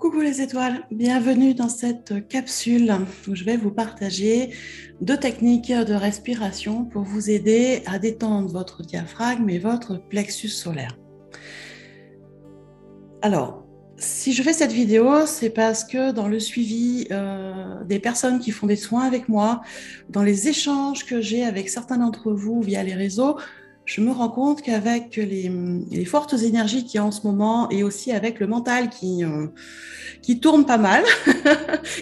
Coucou les étoiles, bienvenue dans cette capsule où je vais vous partager 2 techniques de respiration pour vous aider à détendre votre diaphragme et votre plexus solaire. Alors, si je fais cette vidéo, c'est parce que dans le suivi des personnes qui font des soins avec moi, dans les échanges que j'ai avec certains d'entre vous via les réseaux, je me rends compte qu'avec les fortes énergies qu'il y a en ce moment et aussi avec le mental qui tourne pas mal,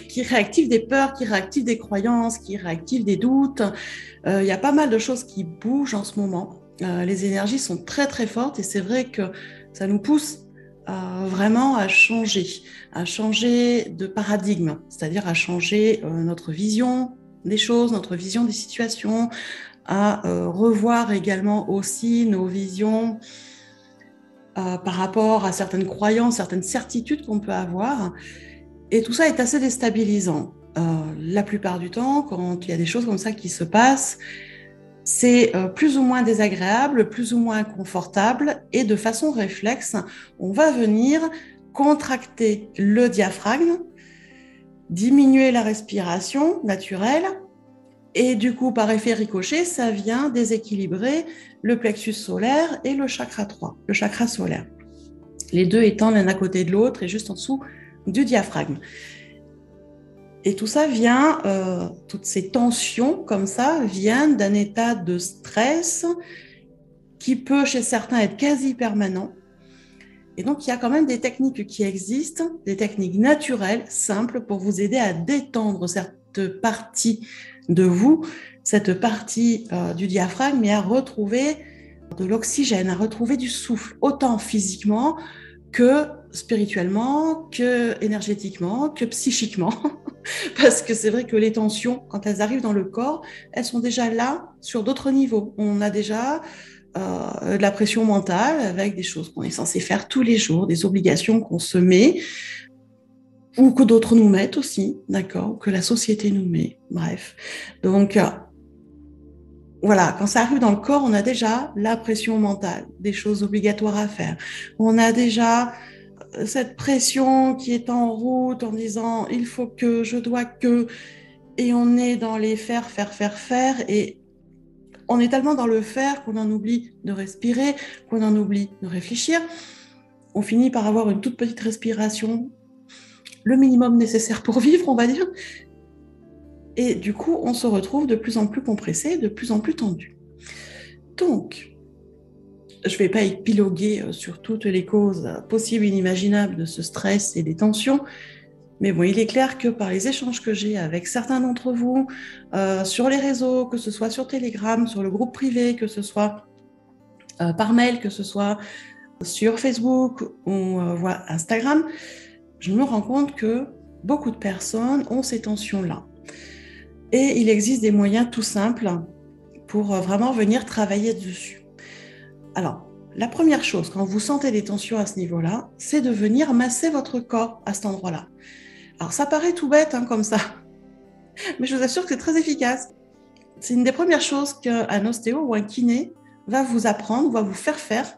qui réactive des peurs, qui réactive des croyances, qui réactive des doutes, il y a pas mal de choses qui bougent en ce moment. Les énergies sont très très fortes et c'est vrai que ça nous pousse vraiment à changer de paradigme, c'est-à-dire à changer notre vision des choses, notre vision des situations, à revoir également aussi nos visions par rapport à certaines croyances, certaines certitudes qu'on peut avoir. Et tout ça est assez déstabilisant. La plupart du temps, quand il y a des choses comme ça qui se passent, c'est plus ou moins désagréable, plus ou moins inconfortable, et de façon réflexe, on va venir contracter le diaphragme, diminuer la respiration naturelle, et du coup, par effet ricochet, ça vient déséquilibrer le plexus solaire et le chakra 3, le chakra solaire. Les deux étant l'un à côté de l'autre et juste en dessous du diaphragme. Et tout ça vient, toutes ces tensions comme ça, viennent d'un état de stress qui peut chez certains être quasi permanent. Et donc, il y a quand même des techniques qui existent, des techniques naturelles, simples, pour vous aider à détendre cette partie de vous, cette partie du diaphragme, et à retrouver de l'oxygène, à retrouver du souffle, autant physiquement que spirituellement, que énergétiquement, que psychiquement. Parce que c'est vrai que les tensions, quand elles arrivent dans le corps, elles sont déjà là sur d'autres niveaux. On a déjà de la pression mentale avec des choses qu'on est censé faire tous les jours, des obligations qu'on se met ou que d'autres nous mettent aussi, d'accord, que la société nous met, bref. Donc, voilà, quand ça arrive dans le corps, on a déjà la pression mentale, des choses obligatoires à faire. On a déjà cette pression qui est en route en disant il faut que, je dois que, et on est dans les faire, et on est tellement dans le faire qu'on en oublie de respirer, qu'on en oublie de réfléchir. On finit par avoir une toute petite respiration, le minimum nécessaire pour vivre, on va dire. Et du coup, on se retrouve de plus en plus compressé, de plus en plus tendu. Donc, je ne vais pas épiloguer sur toutes les causes possibles et inimaginables de ce stress et des tensions, mais bon, il est clair que par les échanges que j'ai avec certains d'entre vous, sur les réseaux, que ce soit sur Telegram, sur le groupe privé, que ce soit par mail, que ce soit sur Facebook ou Instagram, je me rends compte que beaucoup de personnes ont ces tensions-là. Et il existe des moyens tout simples pour vraiment venir travailler dessus. Alors, la première chose, quand vous sentez des tensions à ce niveau-là, c'est de venir masser votre corps à cet endroit-là. Alors, ça paraît tout bête comme ça, mais je vous assure que c'est très efficace. C'est une des premières choses qu'un ostéo ou un kiné va vous apprendre, va vous faire.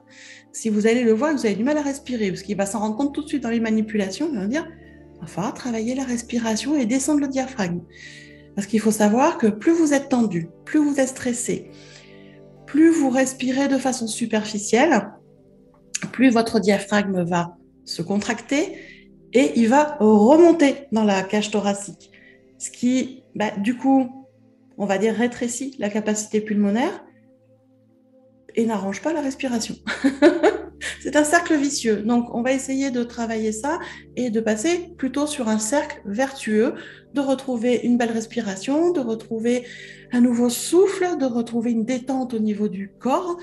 Si vous allez le voir, vous avez du mal à respirer, parce qu'il va s'en rendre compte tout de suite dans les manipulations, il va dire, il va falloir travailler la respiration et descendre le diaphragme. Parce qu'il faut savoir que plus vous êtes tendu, plus vous êtes stressé, plus vous respirez de façon superficielle, plus votre diaphragme va se contracter et il va remonter dans la cage thoracique. Ce qui, du coup, on va dire rétrécit la capacité pulmonaire et n'arrange pas la respiration. C'est un cercle vicieux. Donc, on va essayer de travailler ça et de passer plutôt sur un cercle vertueux, de retrouver une belle respiration, de retrouver un nouveau souffle, de retrouver une détente au niveau du corps.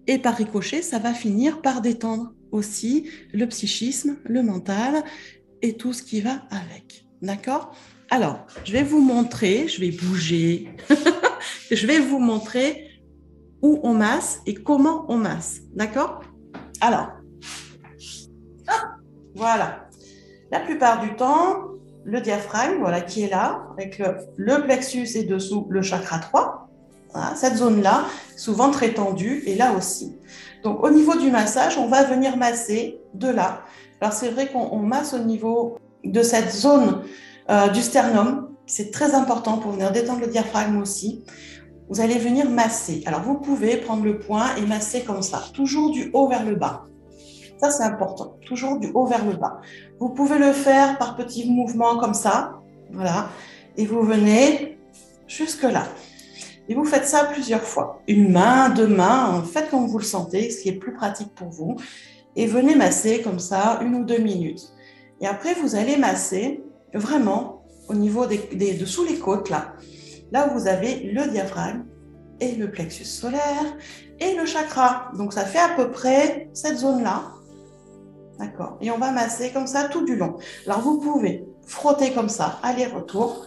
Et par ricochet, ça va finir par détendre aussi le psychisme, le mental et tout ce qui va avec. D'accord ? Alors, je vais vous montrer, je vais bouger, je vais vous montrer où on masse et comment on masse. D'accord ? Alors, voilà. La plupart du temps, le diaphragme, voilà, qui est là, avec le plexus et dessous le chakra 3, voilà, cette zone-là, souvent très tendue, et là aussi. Donc, au niveau du massage, on va venir masser de là. Alors, c'est vrai qu'on masse au niveau de cette zone du sternum. C'est très important pour venir détendre le diaphragme aussi. Vous allez venir masser. Alors, vous pouvez prendre le poing et masser comme ça, toujours du haut vers le bas. Ça, c'est important, toujours du haut vers le bas. Vous pouvez le faire par petits mouvements comme ça, voilà, et vous venez jusque là. Et vous faites ça plusieurs fois. Une main, deux mains, faites comme vous le sentez, ce qui est plus pratique pour vous. Et venez masser comme ça 1 ou 2 minutes. Et après, vous allez masser vraiment au niveau dessous les côtes, là où vous avez le diaphragme et le plexus solaire et le chakra. Donc, ça fait à peu près cette zone-là. D'accord. Et on va masser comme ça tout du long. Alors, vous pouvez frotter comme ça, aller-retour.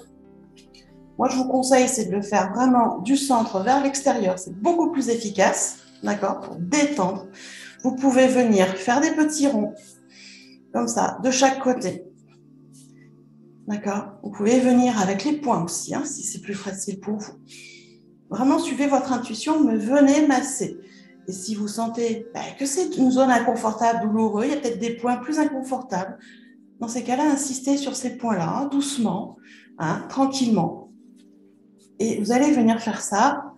Moi, je vous conseille, c'est de le faire vraiment du centre vers l'extérieur. C'est beaucoup plus efficace, d'accord, pour détendre. Vous pouvez venir faire des petits ronds, comme ça, de chaque côté. D'accord. Vous pouvez venir avec les poings aussi, si c'est plus facile pour vous. Vraiment, suivez votre intuition, mais venez masser. Et si vous sentez que c'est une zone inconfortable, douloureuse, il y a peut-être des points plus inconfortables. Dans ces cas-là, insistez sur ces points-là, doucement, tranquillement. Et vous allez venir faire ça,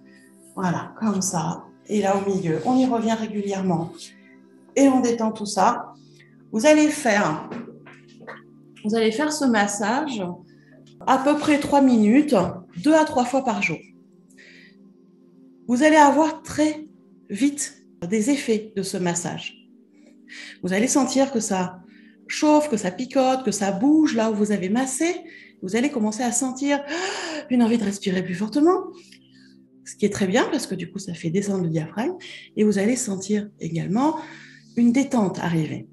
voilà, comme ça. Et là, au milieu, on y revient régulièrement. Et on détend tout ça. Vous allez faire ce massage à peu près 3 minutes, 2 à 3 fois par jour. Vous allez avoir très vite des effets de ce massage. Vous allez sentir que ça chauffe, que ça picote, que ça bouge là où vous avez massé. Vous allez commencer à sentir une envie de respirer plus fortement, ce qui est très bien parce que du coup, ça fait descendre le diaphragme. Et vous allez sentir également une détente arriver.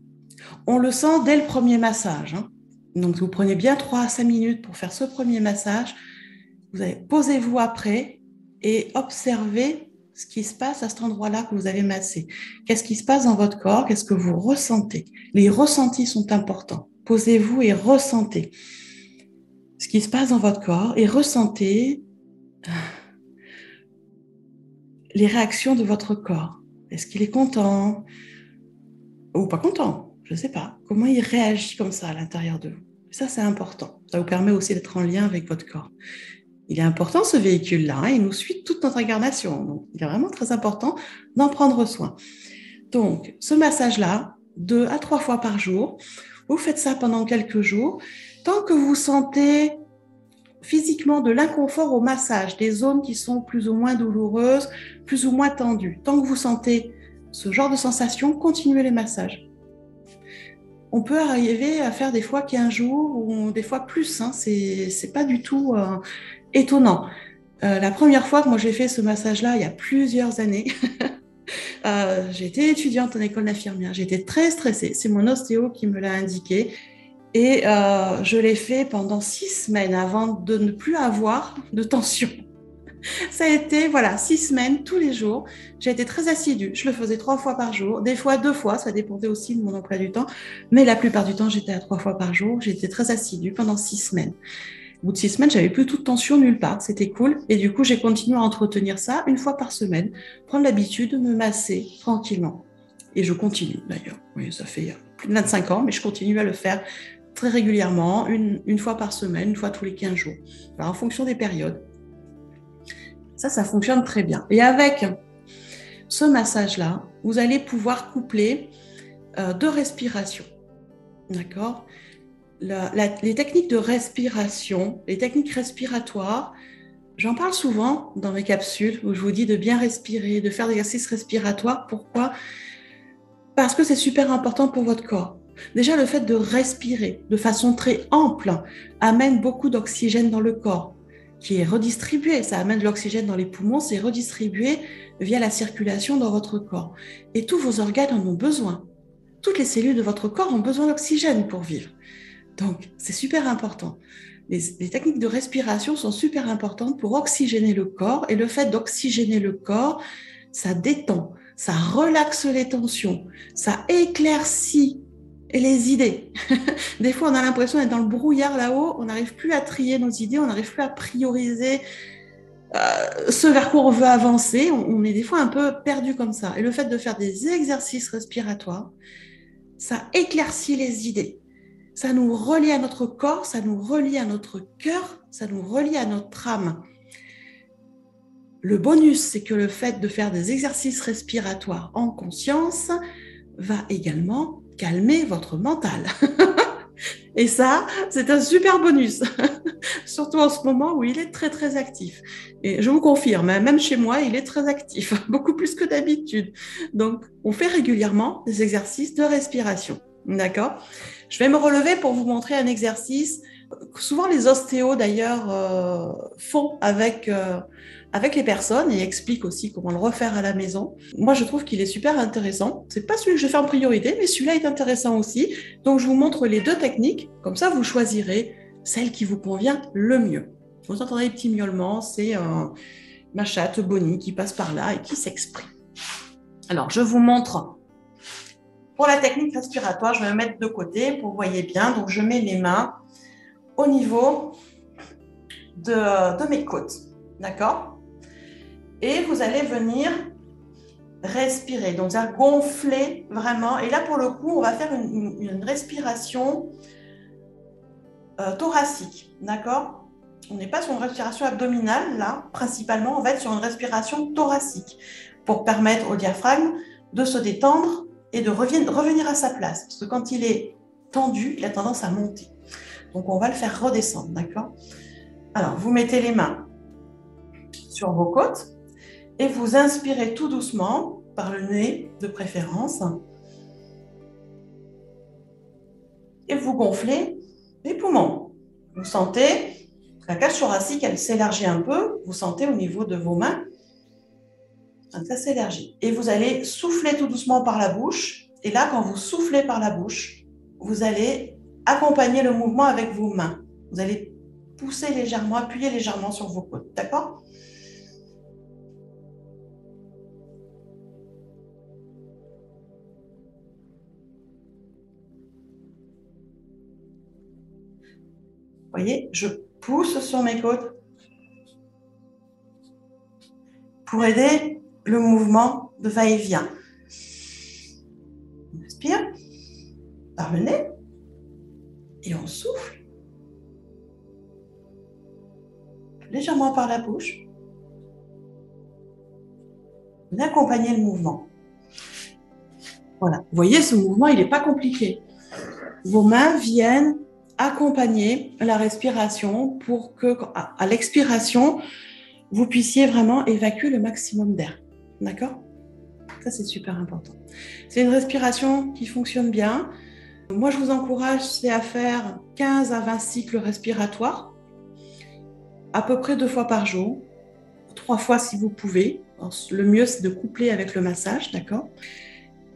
On le sent dès le premier massage. Donc, vous prenez bien 3 à 5 minutes pour faire ce premier massage. Posez-vous après et observez ce qui se passe à cet endroit-là que vous avez massé. Qu'est-ce qui se passe dans votre corps? Qu'est-ce que vous ressentez? Les ressentis sont importants. Posez-vous et ressentez ce qui se passe dans votre corps et ressentez les réactions de votre corps. Est-ce qu'il est content ou pas content? Je ne sais pas. Comment il réagit comme ça à l'intérieur de vous? Ça, c'est important. Ça vous permet aussi d'être en lien avec votre corps. Il est important, ce véhicule-là. Il nous suit toute notre incarnation. Donc, il est vraiment très important d'en prendre soin. Donc, ce massage-là, 2 à 3 fois par jour, vous faites ça pendant quelques jours. Tant que vous sentez physiquement de l'inconfort au massage, des zones qui sont plus ou moins douloureuses, plus ou moins tendues. Tant que vous sentez ce genre de sensation, continuez les massages. On peut arriver à faire des fois 15 jours ou des fois plus. C'est pas du tout étonnant. La première fois que moi j'ai fait ce massage-là, il y a plusieurs années, j'étais étudiante en école d'infirmière. J'étais très stressée. C'est mon ostéo qui me l'a indiqué. Et je l'ai fait pendant 6 semaines avant de ne plus avoir de tension. Ça a été, 6 semaines, tous les jours. J'ai été très assidue. Je le faisais 3 fois par jour, des fois 2 fois, ça dépendait aussi de mon emploi du temps. Mais la plupart du temps, j'étais à 3 fois par jour. J'étais très assidue pendant 6 semaines. Au bout de 6 semaines, j'avais plus toute tension nulle part. C'était cool. Et du coup, j'ai continué à entretenir ça 1 fois par semaine. Prendre l'habitude de me masser tranquillement. Et je continue d'ailleurs. Oui, ça fait plus de 25 ans, mais je continue à le faire très régulièrement, une fois par semaine, 1 fois tous les 15 jours. Alors, en fonction des périodes. Ça fonctionne très bien. Et avec ce massage-là, vous allez pouvoir coupler 2 respirations. D'accord? Les techniques de respiration, les techniques respiratoires, j'en parle souvent dans mes capsules où je vous dis de bien respirer, de faire des exercices respiratoires. Pourquoi? Parce que c'est super important pour votre corps. Déjà, le fait de respirer de façon très ample amène beaucoup d'oxygène dans le corps, qui est redistribué. Ça amène de l'oxygène dans les poumons, c'est redistribué via la circulation dans votre corps. Et tous vos organes en ont besoin. Toutes les cellules de votre corps ont besoin d'oxygène pour vivre. Donc, c'est super important. Les techniques de respiration sont super importantes pour oxygéner le corps. Et le fait d'oxygéner le corps, ça détend, ça relaxe les tensions, ça éclaircit les idées. Des fois, on a l'impression d'être dans le brouillard là-haut, on n'arrive plus à trier nos idées, on n'arrive plus à prioriser ce vers quoi on veut avancer. On est des fois un peu perdu comme ça. Et le fait de faire des exercices respiratoires, ça éclaircit les idées. ça nous relie à notre corps, ça nous relie à notre cœur, ça nous relie à notre âme. Le bonus, c'est que le fait de faire des exercices respiratoires en conscience va également calmer votre mental. Et ça, c'est un super bonus, surtout en ce moment où il est très, très actif. Et je vous confirme, même chez moi, il est très actif, beaucoup plus que d'habitude. Donc, on fait régulièrement des exercices de respiration. D'accord ? Je vais me relever pour vous montrer un exercice que souvent les ostéos, d'ailleurs, font avec les personnes et expliquent aussi comment le refaire à la maison. Moi, je trouve qu'il est super intéressant. C'est pas celui que je fais en priorité, mais celui-là est intéressant aussi. Donc, je vous montre les deux techniques. Comme ça, vous choisirez celle qui vous convient le mieux. Vous entendrez les petits miaulements, c'est ma chatte Bonnie qui passe par là et qui s'exprime. Alors, je vous montre. Pour la technique respiratoire, je vais me mettre de côté pour que vous voyez bien. Donc, je mets les mains au niveau de mes côtes. D'accord ? Et vous allez venir respirer, donc ça gonfler vraiment. Et là, pour le coup, on va faire une respiration thoracique, d'accord ? On n'est pas sur une respiration abdominale, là, principalement, on va être sur une respiration thoracique pour permettre au diaphragme de se détendre et de revenir à sa place. Parce que quand il est tendu, il a tendance à monter. Donc, on va le faire redescendre, d'accord ? Alors, vous mettez les mains sur vos côtes et vous inspirez tout doucement, par le nez de préférence, et vous gonflez les poumons. Vous sentez la cage thoracique, elle s'élargit un peu, vous sentez au niveau de vos mains, ça s'élargit. Et vous allez souffler tout doucement par la bouche, et là, quand vous soufflez par la bouche, vous allez accompagner le mouvement avec vos mains. Vous allez pousser légèrement, appuyer légèrement sur vos côtes, d'accord ? Vous voyez, je pousse sur mes côtes pour aider le mouvement de va-et-vient. On inspire par le nez et on souffle légèrement par la bouche. On accompagne le mouvement. Voilà, vous voyez, ce mouvement, il n'est pas compliqué. Vos mains viennent accompagner la respiration pour que, à l'expiration, vous puissiez vraiment évacuer le maximum d'air. D'accord ? Ça, c'est super important. C'est une respiration qui fonctionne bien. Moi, je vous encourage à faire 15 à 20 cycles respiratoires, à peu près 2 fois par jour, 3 fois si vous pouvez. Alors, le mieux, c'est de coupler avec le massage, d'accord ?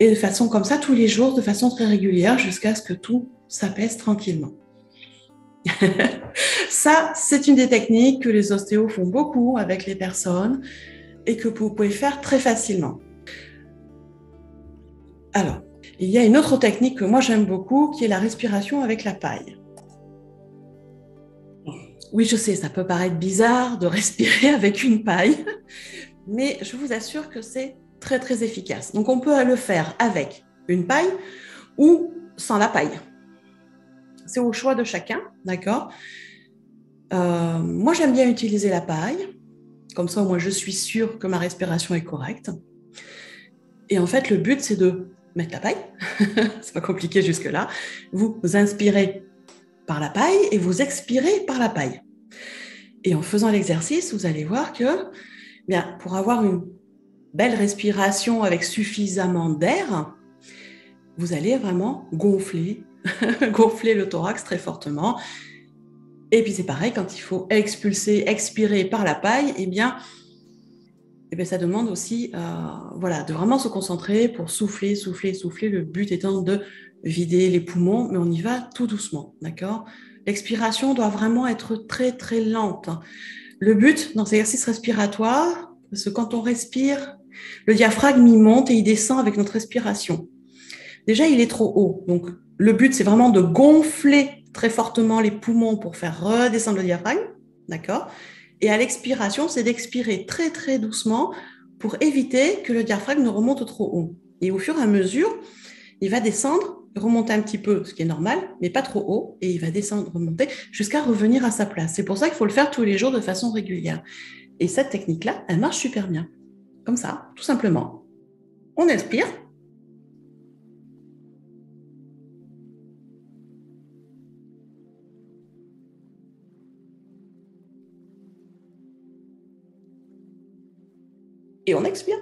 Et de façon comme ça, tous les jours, de façon très régulière, jusqu'à ce que tout s'apaise tranquillement. Ça, c'est une des techniques que les ostéos font beaucoup avec les personnes et que vous pouvez faire très facilement. Alors, il y a une autre technique que moi j'aime beaucoup, qui est la respiration avec la paille. Oui, je sais, ça peut paraître bizarre de respirer avec une paille, mais je vous assure que c'est très, très efficace. Donc, on peut le faire avec une paille ou sans la paille. C'est au choix de chacun, d'accord ? Moi, j'aime bien utiliser la paille. Comme ça, moi, je suis sûre que ma respiration est correcte. Et en fait, le but, c'est de mettre la paille. C'est pas compliqué jusque-là. Vous inspirez par la paille et vous expirez par la paille. Et en faisant l'exercice, vous allez voir que bien, pour avoir une belle respiration avec suffisamment d'air, vous allez vraiment gonfler, gonfler le thorax très fortement. Et puis c'est pareil, quand il faut expulser, expirer par la paille, eh bien ça demande aussi de vraiment se concentrer pour souffler, souffler, souffler. Le but étant de vider les poumons, mais on y va tout doucement, d'accord ? L'expiration doit vraiment être très, très lente. Le but dans ces exercices respiratoires, parce que quand on respire, le diaphragme, il monte et il descend avec notre respiration. Déjà, il est trop haut. Donc, le but, c'est vraiment de gonfler très fortement les poumons pour faire redescendre le diaphragme, d'accord ? Et à l'expiration, c'est d'expirer très, très doucement pour éviter que le diaphragme ne remonte trop haut. Et au fur et à mesure, il va descendre remonter un petit peu, ce qui est normal, mais pas trop haut, et il va descendre, remonter, jusqu'à revenir à sa place. C'est pour ça qu'il faut le faire tous les jours de façon régulière. Et cette technique-là, elle marche super bien. Comme ça, tout simplement. On inspire. Et on expire.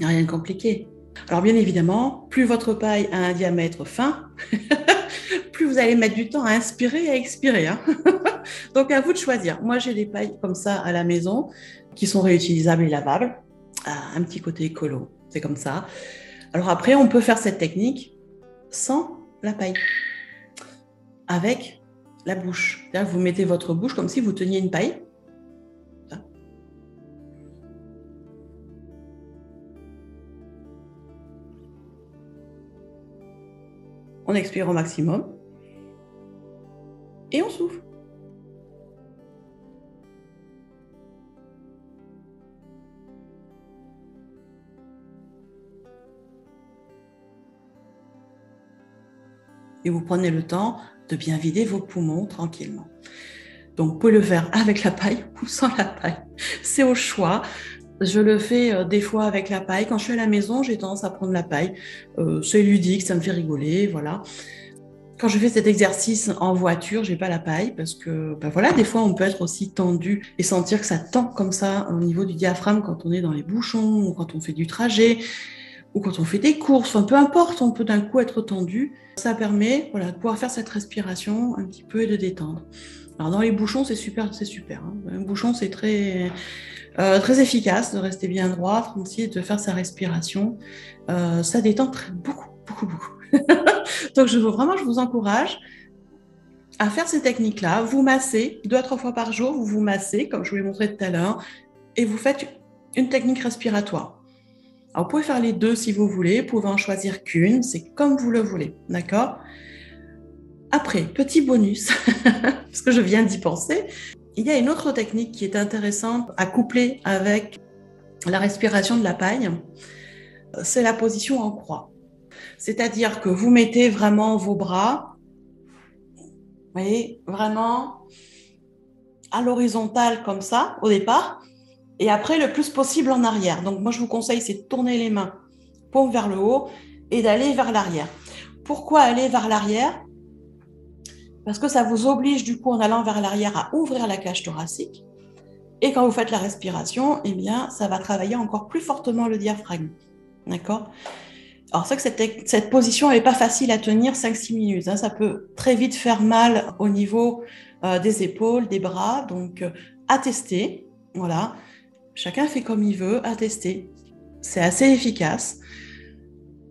Rien de compliqué. Alors bien évidemment, plus votre paille a un diamètre fin, plus vous allez mettre du temps à inspirer et à expirer. Hein. Donc à vous de choisir. Moi j'ai des pailles comme ça à la maison qui sont réutilisables et lavables. Ah, un petit côté écolo, c'est comme ça. Alors après, on peut faire cette technique sans la paille, avec la bouche. Là, vous mettez votre bouche comme si vous teniez une paille. On expire au maximum et on souffle. Et vous prenez le temps de bien vider vos poumons tranquillement. Donc, vous pouvez le faire avec la paille ou sans la paille. C'est au choix. Je le fais des fois avec la paille. Quand je suis à la maison, j'ai tendance à prendre la paille. C'est ludique, ça me fait rigoler, voilà. Quand je fais cet exercice en voiture, j'ai pas la paille parce que, ben voilà, des fois on peut être aussi tendu et sentir que ça tend comme ça au niveau du diaphragme quand on est dans les bouchons ou quand on fait du trajet ou quand on fait des courses. Enfin, peu importe, on peut d'un coup être tendu. Ça permet, voilà, de pouvoir faire cette respiration un petit peu et de détendre. Alors dans les bouchons, c'est super, c'est super. Hein. Un bouchon, c'est très efficace de rester bien droit, tranquille, de faire sa respiration. Ça détend beaucoup, beaucoup, beaucoup. Donc je vous encourage à faire ces techniques-là. Vous massez 2 à 3 fois par jour, vous vous massez, comme je vous l'ai montré tout à l'heure, et vous faites une technique respiratoire. Alors vous pouvez faire les deux si vous voulez, vous pouvez en choisir qu'une, c'est comme vous le voulez, d'accord? Après, petit bonus, parce que je viens d'y penser, il y a une autre technique qui est intéressante à coupler avec la respiration de la paille, c'est la position en croix. C'est-à-dire que vous mettez vraiment vos bras, vous voyez, vraiment à l'horizontale comme ça au départ, et après le plus possible en arrière. Donc moi je vous conseille, c'est de tourner les mains paume vers le haut et d'aller vers l'arrière. Pourquoi aller vers l'arrière? Parce que ça vous oblige du coup en allant vers l'arrière à ouvrir la cage thoracique. Et quand vous faites la respiration, eh bien, ça va travailler encore plus fortement le diaphragme. D'accord? Alors, c'est que cette position n'est pas facile à tenir 5-6 minutes. Hein. Ça peut très vite faire mal au niveau des épaules, des bras. Donc, à tester. Voilà. Chacun fait comme il veut, à tester. C'est assez efficace.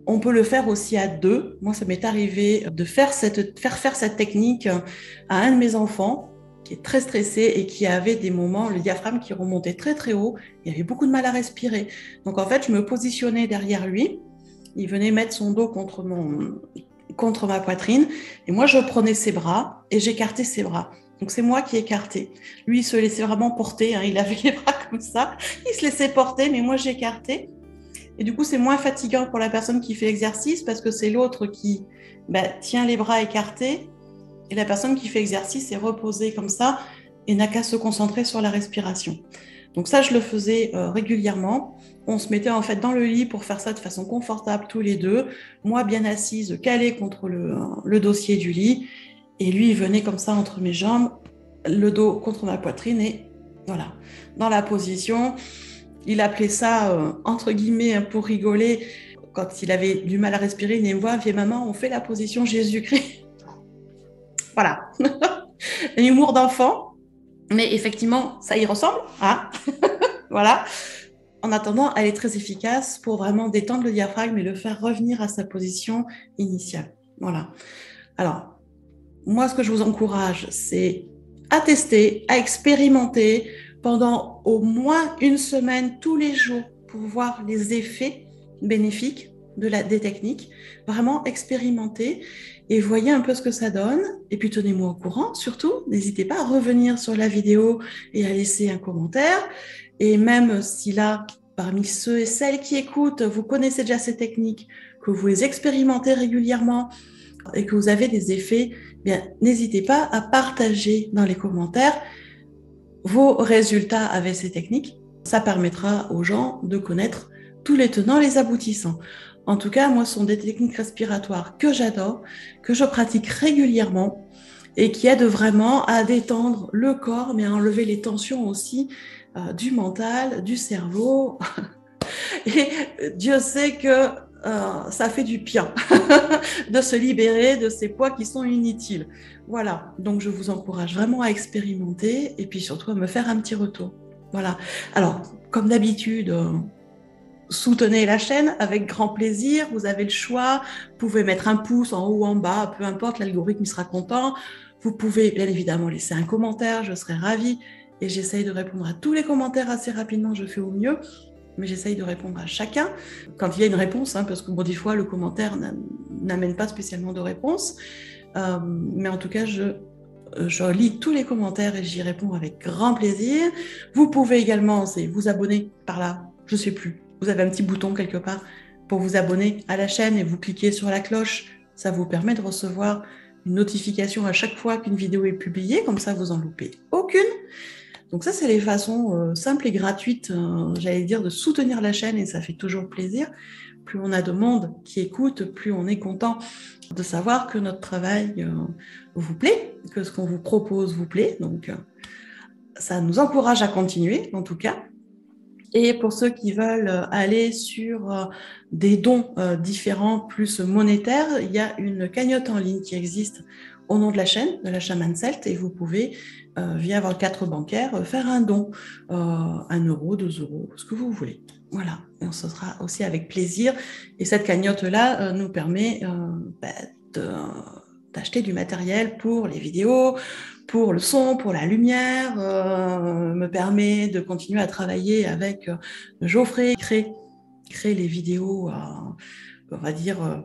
On peut le faire aussi à deux. Moi, ça m'est arrivé de faire faire cette technique à un de mes enfants qui est très stressé et qui avait des moments, le diaphragme qui remontait très très haut. Il avait beaucoup de mal à respirer. Donc, en fait, je me positionnais derrière lui. Il venait mettre son dos contre ma poitrine et moi je prenais ses bras et j'écartais ses bras. Donc c'est moi qui écartais. Lui il se laissait vraiment porter, hein. Il avait les bras comme ça, il se laissait porter, mais moi j'écartais. Et du coup c'est moins fatigant pour la personne qui fait l'exercice parce que c'est l'autre qui tient les bras écartés et la personne qui fait l'exercice est reposée comme ça et n'a qu'à se concentrer sur la respiration. Donc ça, je le faisais régulièrement. On se mettait en fait dans le lit pour faire ça de façon confortable tous les deux. Moi, bien assise, calée contre le dossier du lit. Et lui, il venait comme ça entre mes jambes, le dos contre ma poitrine et voilà, dans la position. Il appelait ça, entre guillemets, pour rigoler, quand il avait du mal à respirer, il me voit, viens maman, on fait la position Jésus-Christ. Voilà. Un humour d'enfant. Mais effectivement, ça y ressemble. Hein. Voilà. En attendant, elle est très efficace pour vraiment détendre le diaphragme et le faire revenir à sa position initiale. Voilà. Alors, moi, ce que je vous encourage, c'est à tester, à expérimenter pendant au moins une semaine tous les jours pour voir les effets bénéfiques. des techniques, vraiment expérimentez et voyez un peu ce que ça donne. Et puis tenez-moi au courant, surtout, n'hésitez pas à revenir sur la vidéo et à laisser un commentaire. Et même si là, parmi ceux et celles qui écoutent, vous connaissez déjà ces techniques, que vous les expérimentez régulièrement et que vous avez des effets, bien, n'hésitez pas à partager dans les commentaires vos résultats avec ces techniques. Ça permettra aux gens de connaître tous les tenants, les aboutissants. En tout cas, moi, ce sont des techniques respiratoires que j'adore, que je pratique régulièrement et qui aident vraiment à détendre le corps, mais à enlever les tensions aussi du mental, du cerveau. Et Dieu sait que ça fait du bien de se libérer de ces poids qui sont inutiles. Voilà, donc je vous encourage vraiment à expérimenter et puis surtout à me faire un petit retour. Voilà, alors comme d'habitude, soutenez la chaîne avec grand plaisir, vous avez le choix, vous pouvez mettre un pouce en haut ou en bas, peu importe, l'algorithme sera content. Vous pouvez bien évidemment laisser un commentaire, je serai ravie et j'essaye de répondre à tous les commentaires assez rapidement, je fais au mieux. Mais j'essaye de répondre à chacun quand il y a une réponse, hein, parce que bon, des fois, le commentaire n'amène pas spécialement de réponse. Mais en tout cas, je lis tous les commentaires et j'y réponds avec grand plaisir. Vous pouvez également vous abonner par là, je ne sais plus. Vous avez un petit bouton quelque part pour vous abonner à la chaîne et vous cliquez sur la cloche. Ça vous permet de recevoir une notification à chaque fois qu'une vidéo est publiée, comme ça vous en loupez aucune. Donc ça, c'est les façons simples et gratuites, j'allais dire, de soutenir la chaîne et ça fait toujours plaisir. Plus on a de monde qui écoute, plus on est content de savoir que notre travail vous plaît, que ce qu'on vous propose vous plaît. Donc ça nous encourage à continuer, en tout cas. Et pour ceux qui veulent aller sur des dons différents, plus monétaires, il y a une cagnotte en ligne qui existe au nom de la chaîne Shaman Celt, et vous pouvez, via votre carte bancaire, faire un don, 1 euro, 2 euros, ce que vous voulez. Voilà, et ce sera aussi avec plaisir. Et cette cagnotte-là nous permet d'acheter du matériel pour les vidéos, pour le son, pour la lumière, me permet de continuer à travailler avec Geoffrey, créer les vidéos, on va dire,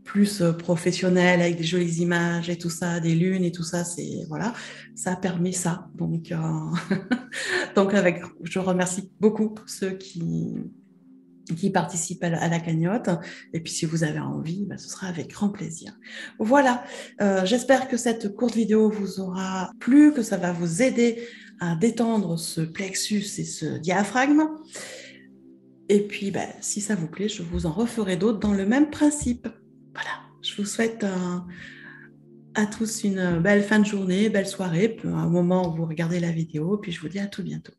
plus professionnelles, avec des jolies images et tout ça, des lunes et tout ça, voilà, ça permet ça. Donc, donc je remercie beaucoup ceux qui participent à la cagnotte. Et puis, si vous avez envie, ce sera avec grand plaisir. Voilà, j'espère que cette courte vidéo vous aura plu, que ça va vous aider à détendre ce plexus et ce diaphragme. Et puis, si ça vous plaît, je vous en referai d'autres dans le même principe. Voilà, je vous souhaite à tous une belle fin de journée, belle soirée, au moment où vous regardez la vidéo. Puis, je vous dis à tout bientôt.